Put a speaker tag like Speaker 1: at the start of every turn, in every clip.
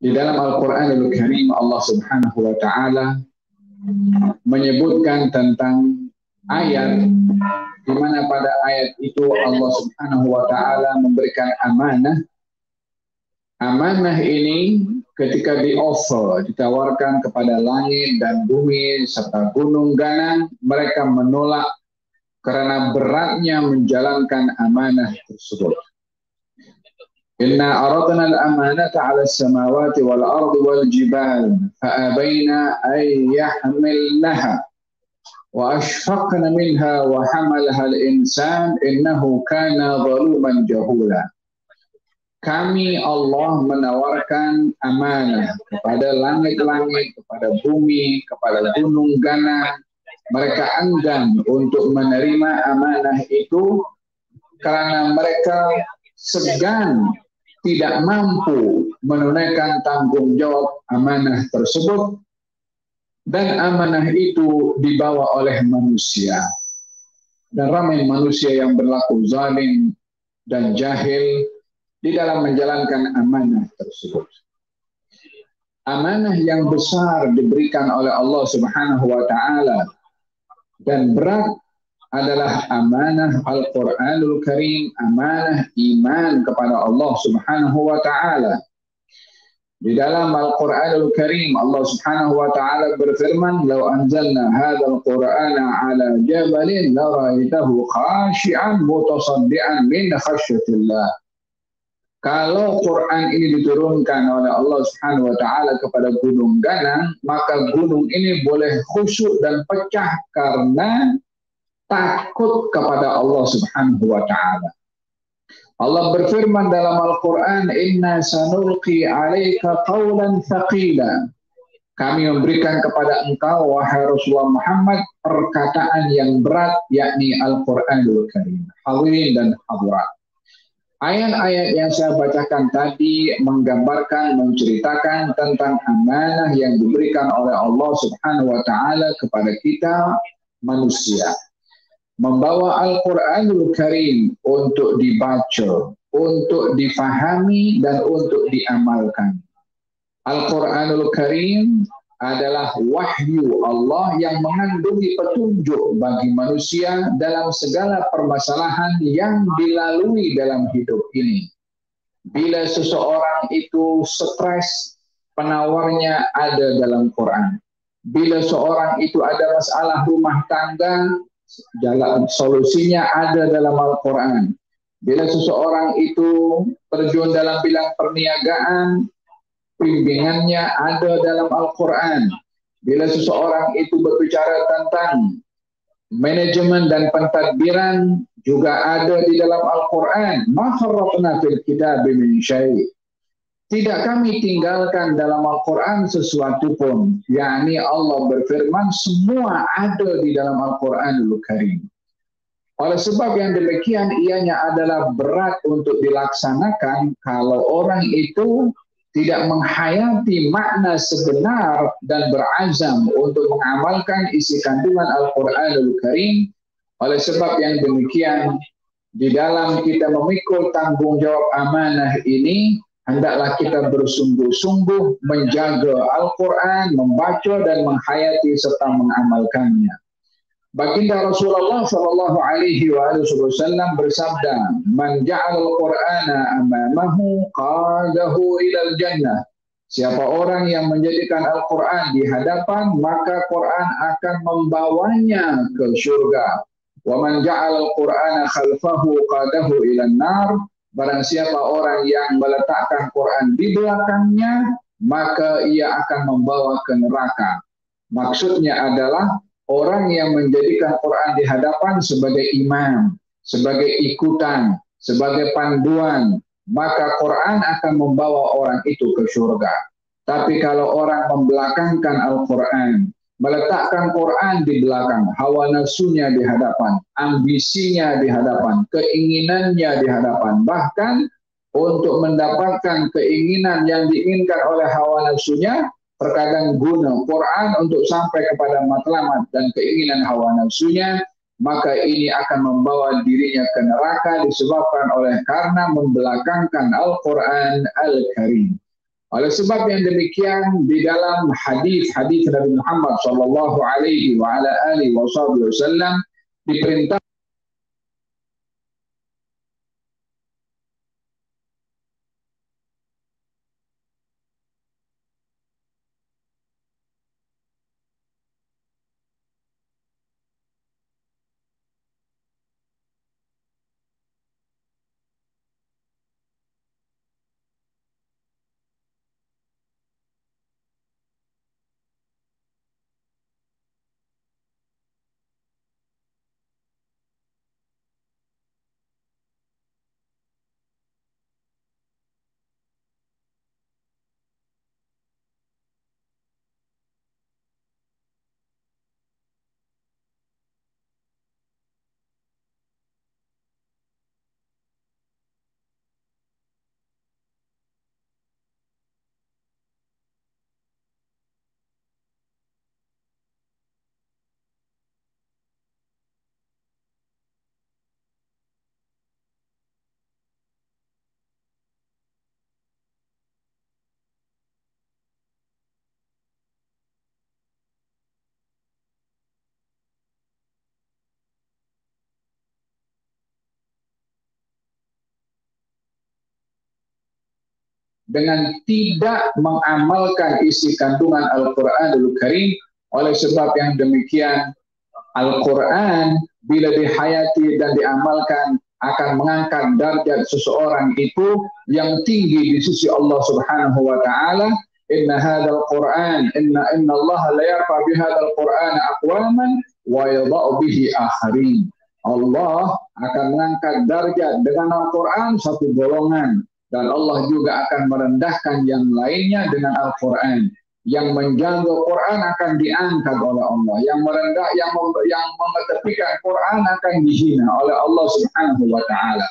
Speaker 1: Di dalam Al-Quranul Karim Allah Subhanahu wa Ta'ala menyebutkan tentang ayat di mana pada ayat itu Allah Subhanahu wa Ta'ala memberikan amanah. Amanah ini ketika di-offer, ditawarkan kepada langit dan bumi serta gunung ganang, mereka menolak karena beratnya menjalankan amanah tersebut. Inna aradna al-amanata 'ala as-samawati wal ardi wal jibal fa abaina ay yahmilnaha wa ashfaqna minha wa hamalaha al-insan innahu kana zaluman jahula. Kami Allah menawarkan amanah kepada langit-langit, kepada bumi, kepada gunung ganang. Mereka enggan untuk menerima amanah itu karena mereka segan, tidak mampu menunaikan tanggung jawab amanah tersebut, dan amanah itu dibawa oleh manusia. Dan ramai manusia yang berlaku zalim dan jahil di dalam menjalankan amanah tersebut. Amanah yang besar diberikan oleh Allah Subhanahu wa Ta'ala dan berat adalah amanah Al-Quranul Karim, amanah iman kepada Allah Subhanahu wa Ta'ala. Di dalam Al-Quranul Karim Allah Subhanahu wa Ta'ala berfirman, "Lau anzalna hadzal Qur'ana 'ala jabalin la ra'aitahu khashi'an mutasaddian min khasyatillah." Kalau Quran ini diturunkan oleh Allah Subhanahu wa Ta'ala kepada gunung ganang, maka gunung ini boleh khusyuk dan pecah karena takut kepada Allah Subhanahu wa Ta'ala. Allah berfirman dalam Al-Quran, "Inna sanulqi 'alaika qawlan thaqila." Kami memberikan kepada engkau, wahai Rasulullah Muhammad, perkataan yang berat, yakni Al-Quranul Karim. Hadirin dan hadirat. Ayat-ayat yang saya bacakan tadi menggambarkan, menceritakan tentang amanah yang diberikan oleh Allah Subhanahu wa Ta'ala kepada kita manusia. Membawa Al-Quranul Karim untuk dibaca, untuk difahami, dan untuk diamalkan. Al-Quranul Karim adalah wahyu Allah yang mengandungi petunjuk bagi manusia dalam segala permasalahan yang dilalui dalam hidup ini. Bila seseorang itu stres, penawarnya ada dalam Quran. Bila seorang itu ada masalah rumah tangga, jalan solusinya ada dalam Al-Quran. Bila seseorang itu terjun dalam bidang perniagaan, bimbingannya ada dalam Al-Quran. Bila seseorang itu berbicara tentang manajemen dan pentadbiran, juga ada di dalam Al-Quran. Ma farratna fil kitabi min syai'. Tidak kami tinggalkan dalam Al-Quran sesuatu pun. Yakni Allah berfirman, semua ada di dalam Al-Quranul Karim. Oleh sebab yang demikian, ianya adalah berat untuk dilaksanakan kalau orang itu tidak menghayati makna sebenar dan berazam untuk mengamalkan isi kandungan Al-Quranul Karim. Oleh sebab yang demikian, di dalam kita memikul tanggung jawab amanah ini, hendaklah kita bersungguh-sungguh menjaga Al-Quran, membaca dan menghayati serta mengamalkannya. Baginda Rasulullah Shallallahu Alaihi Wasallam bersabda, "Man ja'al al-Qur'ana amamahu qadahu ilal jannah." Siapa orang yang menjadikan Al-Quran di hadapan, maka Quran akan membawanya ke surga. Wa man ja'al al-Qur'ana khalfahu qadahu ilan nar. Barang siapa orang yang meletakkan Quran di belakangnya, maka ia akan membawa ke neraka. Maksudnya adalah orang yang menjadikan Quran di hadapan sebagai imam, sebagai ikutan, sebagai panduan, maka Quran akan membawa orang itu ke surga. Tapi kalau orang membelakangkan Al-Quran, meletakkan Quran di belakang, hawa nafsunya di hadapan, ambisinya di hadapan, keinginannya di hadapan, bahkan untuk mendapatkan keinginan yang diinginkan oleh hawa nafsunya, terkadang guna Quran untuk sampai kepada matlamat dan keinginan hawa nafsunya, maka ini akan membawa dirinya ke neraka disebabkan oleh karena membelakangkan Al-Quran Al-Karim. Oleh sebab yang demikian, di dalam hadis-hadis Nabi Muhammad sallallahu alaihi wa ala alihi wasallam diperintah dengan tidak mengamalkan isi kandungan Al-Quranul Karim. Oleh sebab yang demikian, Al-Quran bila dihayati dan diamalkan akan mengangkat derajat seseorang itu yang tinggi di sisi Allah Subhanahu wa taala. Inna hadzal Qur'an inna Allah la yarfa bi hadzal Qur'an aqwaman wa yadha'u bihi akharin. Allah akan mengangkat derajat dengan Al-Quran satu golongan, dan Allah juga akan merendahkan yang lainnya dengan Al-Quran. Yang menjaga Quran akan diangkat oleh Allah, yang merendah, yang mengetepikan Quran akan dihina oleh Allah Subhanahu wa taala.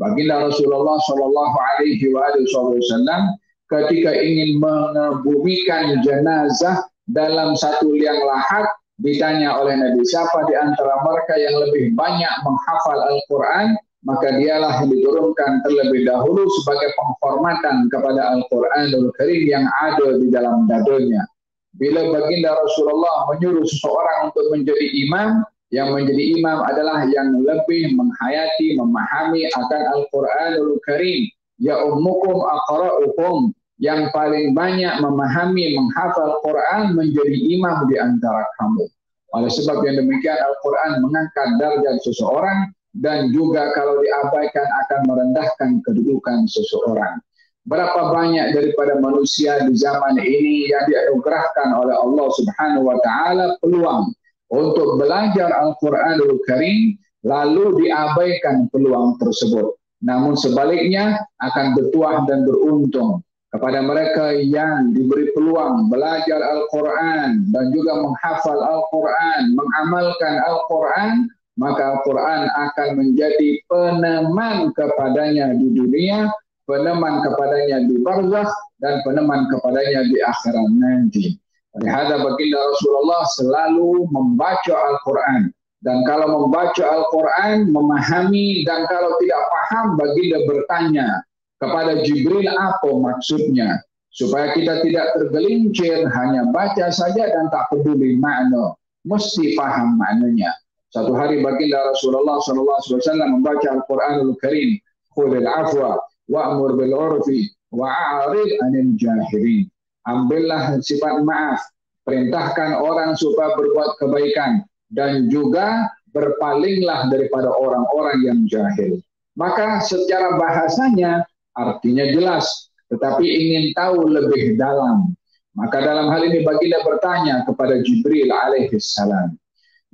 Speaker 1: Baginda Rasulullah sallallahu alaihi wasallam ketika ingin mengebumikan jenazah dalam satu liang lahat, ditanya oleh Nabi, siapa di antara mereka yang lebih banyak menghafal Al-Quran? Maka dialah yang diturunkan terlebih dahulu sebagai penghormatan kepada Al-Quranul Karim yang ada di dalam dadanya. Bila baginda Rasulullah menyuruh seseorang untuk menjadi imam, yang menjadi imam adalah yang lebih menghayati, memahami akan Al-Quranul Karim. Ya ummukum aqra'ukum, yang paling banyak memahami, menghafal Quran menjadi imam di antara kamu. Oleh sebab yang demikian, Al-Quran mengangkat derajat seseorang, dan juga kalau diabaikan akan merendahkan kedudukan seseorang. Berapa banyak daripada manusia di zaman ini yang dianugerahkan oleh Allah Subhanahu wa taala peluang untuk belajar Al-Quranul Karim, lalu diabaikan peluang tersebut. Namun sebaliknya akan bertuah dan beruntung kepada mereka yang diberi peluang belajar Al-Quran dan juga menghafal Al-Quran, mengamalkan Al-Quran, maka Al-Quran akan menjadi peneman kepadanya di dunia, peneman kepadanya di barzakh, dan peneman kepadanya di akhirat nanti. Lihat baginda Rasulullah selalu membaca Al-Quran. Dan kalau membaca Al-Quran, memahami, dan kalau tidak paham, baginda bertanya kepada Jibril apa maksudnya. Supaya kita tidak tergelincir, hanya baca saja dan tak peduli makna. Mesti paham maknanya. Satu hari baginda Rasulullah SAW membaca Al-Quranul Karim. Khudil afwa wa'mur bil urfi wa'arid anil jahilin. Ambillah sifat maaf, perintahkan orang supaya berbuat kebaikan, dan juga berpalinglah daripada orang-orang yang jahil. Maka secara bahasanya artinya jelas, tetapi ingin tahu lebih dalam. Maka dalam hal ini baginda bertanya kepada Jibril alaihissalam.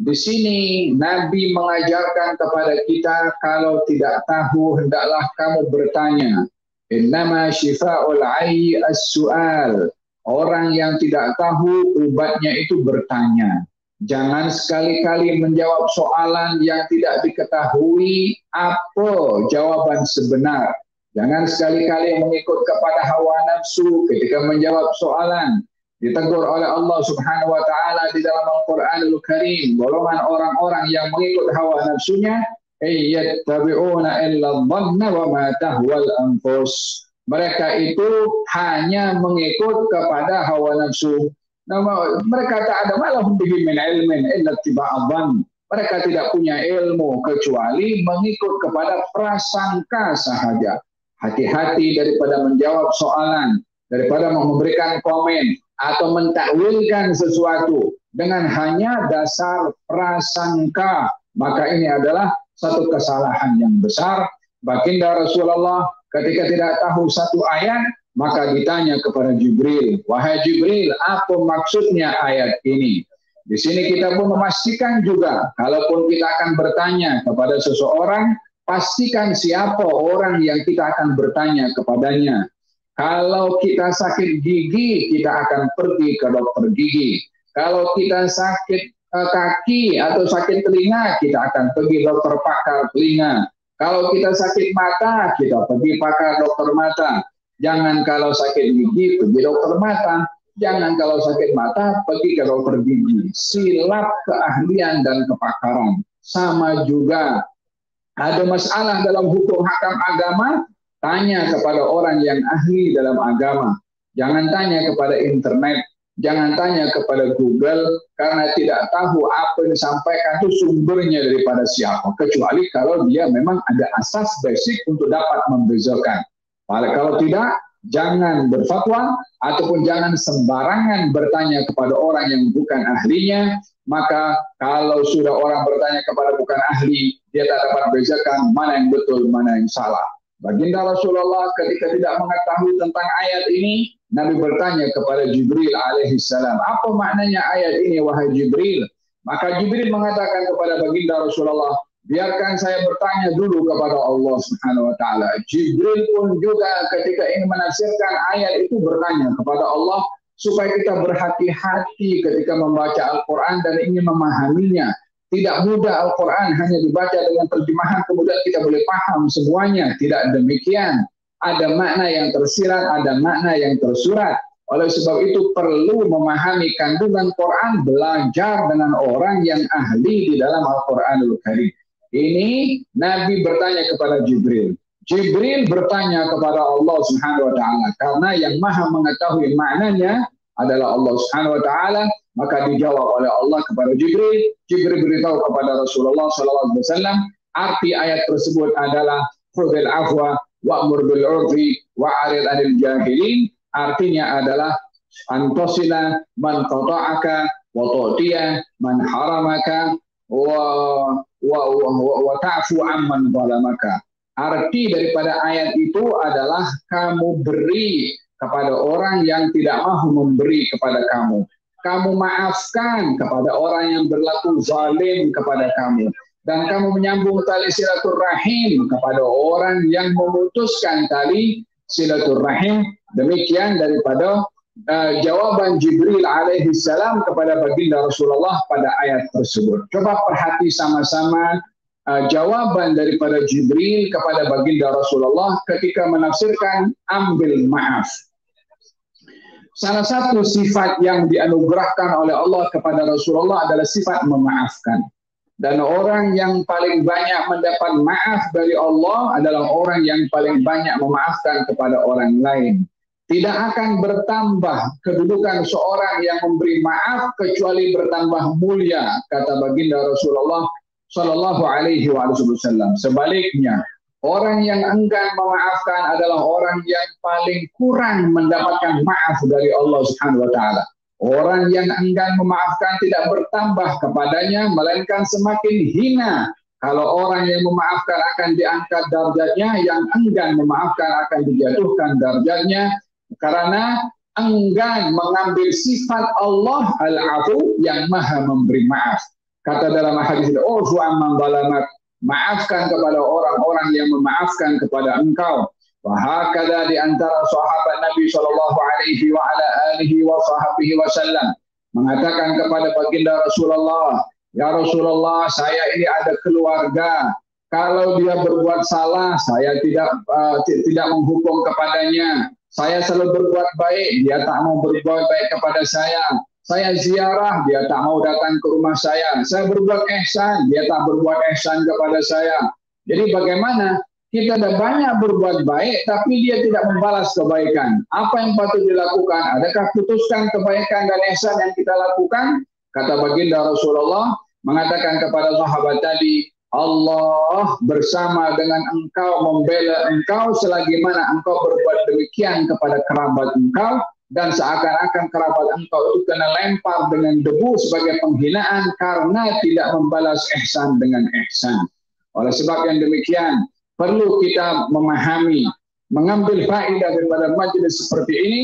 Speaker 1: Di sini Nabi mengajarkan kepada kita, kalau tidak tahu hendaklah kamu bertanya. Innama syifa'ul 'ayyi as-su'al. Orang yang tidak tahu obatnya itu bertanya. Jangan sekali-kali menjawab soalan yang tidak diketahui apa jawaban sebenar. Jangan sekali-kali mengikut kepada hawa nafsu ketika menjawab soalan. ditegur oleh Allah Subhanahu wa taala di dalam Al-Qur'anul Karim, golongan orang-orang yang mengikut hawa nafsunya, yattabi'una illa dhanna wa ma tahwal anfus. Mereka itu hanya mengikut kepada hawa nafsu. Mereka tak ada malahum bihi min ilmin illa ittiba'adhan. Mereka tidak punya ilmu kecuali mengikut kepada prasangka sahaja. Hati-hati daripada menjawab soalan, daripada memberikan komen atau mentakwilkan sesuatu dengan hanya dasar prasangka. Maka ini adalah satu kesalahan yang besar. Baginda Rasulullah ketika tidak tahu satu ayat, maka ditanya kepada Jibril, wahai Jibril, apa maksudnya ayat ini? Di sini kita pun memastikan juga, kalaupun kita akan bertanya kepada seseorang, pastikan siapa orang yang kita akan bertanya kepadanya. Kalau kita sakit gigi, kita akan pergi ke dokter gigi. Kalau kita sakit kaki atau sakit telinga, kita akan pergi dokter pakar telinga. Kalau kita sakit mata, kita pergi pakar dokter mata. Jangan kalau sakit gigi, pergi dokter mata. Jangan kalau sakit mata, pergi ke dokter gigi. Silap keahlian dan kepakaran. Sama juga, ada masalah dalam hukum hakam agama, tanya kepada orang yang ahli dalam agama. Jangan tanya kepada internet. Jangan tanya kepada Google, karena tidak tahu apa yang disampaikan itu sumbernya daripada siapa. Kecuali kalau dia memang ada asas basic untuk dapat membezakan. Kalau tidak, jangan berfatwa ataupun jangan sembarangan bertanya kepada orang yang bukan ahlinya. Maka kalau sudah orang bertanya kepada bukan ahli, dia tak dapat bezakan mana yang betul, mana yang salah. Baginda Rasulullah ketika tidak mengetahui tentang ayat ini, Nabi bertanya kepada Jibril alaihissalam, apa maknanya ayat ini wahai Jibril? Maka Jibril mengatakan kepada Baginda Rasulullah, biarkan saya bertanya dulu kepada Allah Subhanahu wa taala. Jibril pun juga ketika ingin menafsirkan ayat itu bertanya kepada Allah supaya kita berhati-hati ketika membaca Al-Qur'an dan ingin memahaminya. Tidak mudah Al-Qur'an hanya dibaca dengan terjemahan kemudian kita boleh paham semuanya. Tidak demikian. Ada makna yang tersirat, ada makna yang tersurat. Oleh sebab itu perlu memahami kandungan Quran, belajar dengan orang yang ahli di dalam Al-Quranul Karim. Ini Nabi bertanya kepada Jibril. Jibril bertanya kepada Allah Subhanahu wa taala karena yang Maha mengetahui maknanya adalah Allah Subhanahu wa taala, maka dijawab oleh Allah kepada Jibril. Jibril beritahu kepada Rasulullah sallallahu alaihi wasallam, arti ayat tersebut adalah khudhil afwa wa'mur bil 'urfi wa'rid 'anil jahilin. Artinya adalah antasila man qata'aka wa tu'tiya man haramaka wa ta'fu amman zalamaka. Arti daripada ayat itu adalah kamu beri kepada orang yang tidak mahu memberi kepada kamu. Kamu maafkan kepada orang yang berlaku zalim kepada kamu. Dan kamu menyambung tali silaturahim kepada orang yang memutuskan tali silaturahim. Demikian daripada jawaban Jibril alaihissalam kepada baginda Rasulullah pada ayat tersebut. Coba perhati sama-sama jawaban daripada Jibril kepada baginda Rasulullah ketika menafsirkan ambil maaf. Salah satu sifat yang dianugerahkan oleh Allah kepada Rasulullah adalah sifat memaafkan. Dan orang yang paling banyak mendapat maaf dari Allah adalah orang yang paling banyak memaafkan kepada orang lain. Tidak akan bertambah kedudukan seorang yang memberi maaf kecuali bertambah mulia, kata baginda Rasulullah Sallallahu Alaihi Wasallam. Sebaliknya, orang yang enggan memaafkan adalah orang yang paling kurang mendapatkan maaf dari Allah Subhanahu wa taala. Orang yang enggan memaafkan tidak bertambah kepadanya, melainkan semakin hina. Kalau orang yang memaafkan akan diangkat darjatnya, yang enggan memaafkan akan dijatuhkan darjatnya, karena enggan mengambil sifat Allah al-afu yang maha memberi maaf. Kata dalam hadis itu, "Ufu amman zalamak," maafkan kepada orang-orang yang memaafkan kepada engkau. Wahakala di antara sahabat Nabi Shallallahu Alaihi wa ala alihi wa sahbihi wasallam mengatakan kepada baginda Rasulullah, ya Rasulullah, saya ini ada keluarga. Kalau dia berbuat salah, saya tidak menghukum kepadanya. Saya selalu berbuat baik, dia tak mau berbuat baik kepada saya. Saya ziarah, dia tak mau datang ke rumah saya. Saya berbuat ihsan, dia tak berbuat ihsan kepada saya. Jadi bagaimana? Kita ada banyak berbuat baik, tapi dia tidak membalas kebaikan. Apa yang patut dilakukan? Adakah putuskan kebaikan dan ihsan yang kita lakukan? Kata baginda Rasulullah mengatakan kepada sahabat tadi, Allah bersama dengan engkau membela engkau selagi mana engkau berbuat demikian kepada kerabat engkau, dan seakan-akan kerabat engkau itu kena lempar dengan debu sebagai penghinaan karena tidak membalas ihsan dengan ihsan. Oleh sebab yang demikian, perlu kita memahami, mengambil faedah daripada majelis seperti ini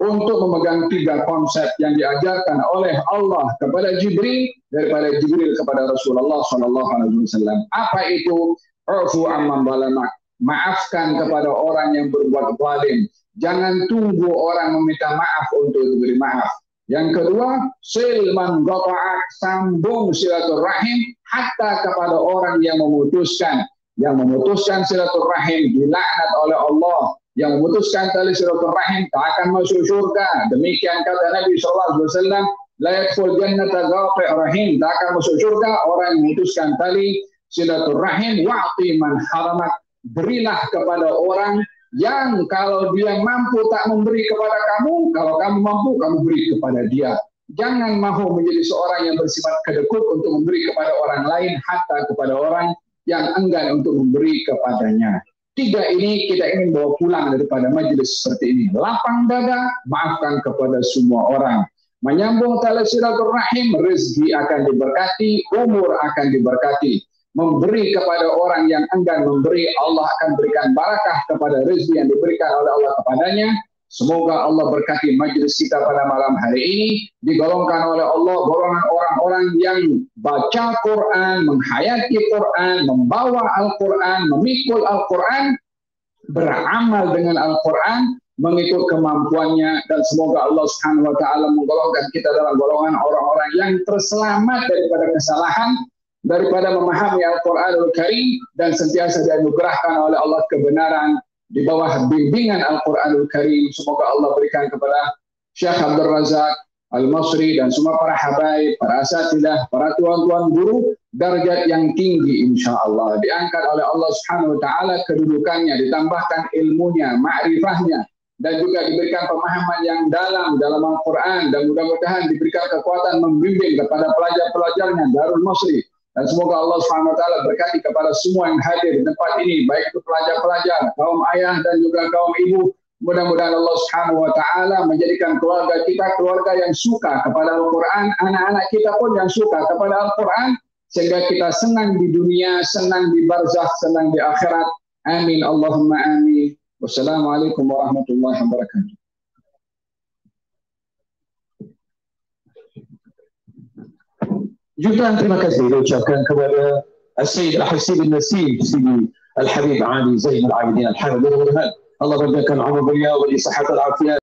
Speaker 1: untuk memegang 3 konsep yang diajarkan oleh Allah kepada Jibril, daripada Jibril kepada Rasulullah SAW. Apa itu? Ufu amman zalamak. Maafkan kepada orang yang berbuat zalim. Jangan tunggu orang meminta maaf untuk diberi maaf. Yang kedua, sil man qata'ak, sambung silaturahim hatta kepada orang yang memutuskan. Yang memutuskan silaturahim dilaknat oleh Allah. Yang memutuskan tali silaturahim tak akan masuk surga. Demikian kata Nabi SAW, la yadkhul jannata qati' rahim, tak akan masuk surga orang yang memutuskan tali silaturahim. Wa'ti man haramak, berilah kepada orang yang kalau dia mampu tak memberi kepada kamu, kalau kamu mampu kamu beri kepada dia. Jangan mahu menjadi seorang yang bersifat kedekut untuk memberi kepada orang lain, hatta kepada orang yang enggan untuk memberi kepadanya. 3 ini kita ingin bawa pulang daripada majelis seperti ini. Lapang dada, maafkan kepada semua orang. Menyambung tali silaturahim, rezeki akan diberkati, umur akan diberkati. Memberi kepada orang yang enggan memberi, Allah akan berikan barakah kepada rezeki yang diberikan oleh Allah kepadanya. Semoga Allah berkati majelis kita pada malam hari ini, digolongkan oleh Allah golongan orang-orang yang baca Quran, menghayati Quran, membawa Al-Quran, memikul Al-Quran, beramal dengan Al-Quran, mengikut kemampuannya, dan semoga Allah Subhanahu wa taala menggolongkan kita dalam golongan orang-orang yang terselamat daripada kesalahan, daripada memahami Al-Quranul Karim, dan sentiasa dianugerahkan oleh Allah kebenaran di bawah bimbingan Al-Quranul Karim. Semoga Allah berikan kepada Syekh Abdul Razak Al-Masri dan semua para habaib, para asatidah, para tuan-tuan guru, darjat yang tinggi insyaAllah. Diangkat oleh Allah Subhanahu wa ta'ala kedudukannya, ditambahkan ilmunya, ma'rifahnya, dan juga diberikan pemahaman yang dalam Al-Quran, dan mudah-mudahan diberikan kekuatan membimbing kepada pelajar-pelajarnya Darul Masri. Dan semoga Allah SWT berkati kepada semua yang hadir di tempat ini, baik itu pelajar-pelajar, kaum ayah dan juga kaum ibu. Mudah-mudahan Allah SWT menjadikan keluarga kita keluarga yang suka kepada Al-Quran, anak-anak kita pun yang suka kepada Al-Quran, sehingga kita senang di dunia, senang di barzakh, senang di akhirat. Amin Allahumma amin. Wassalamualaikum warahmatullahi wabarakatuh.
Speaker 2: Jutaan terima kasih diucapkan kepada Sayyid Al-Hasib Al-Nasib, Sidi Al-Habib Ali Zain Al-Abidin Al-Hamid. Allah berikan umur beliau, beri sihat al-afiat.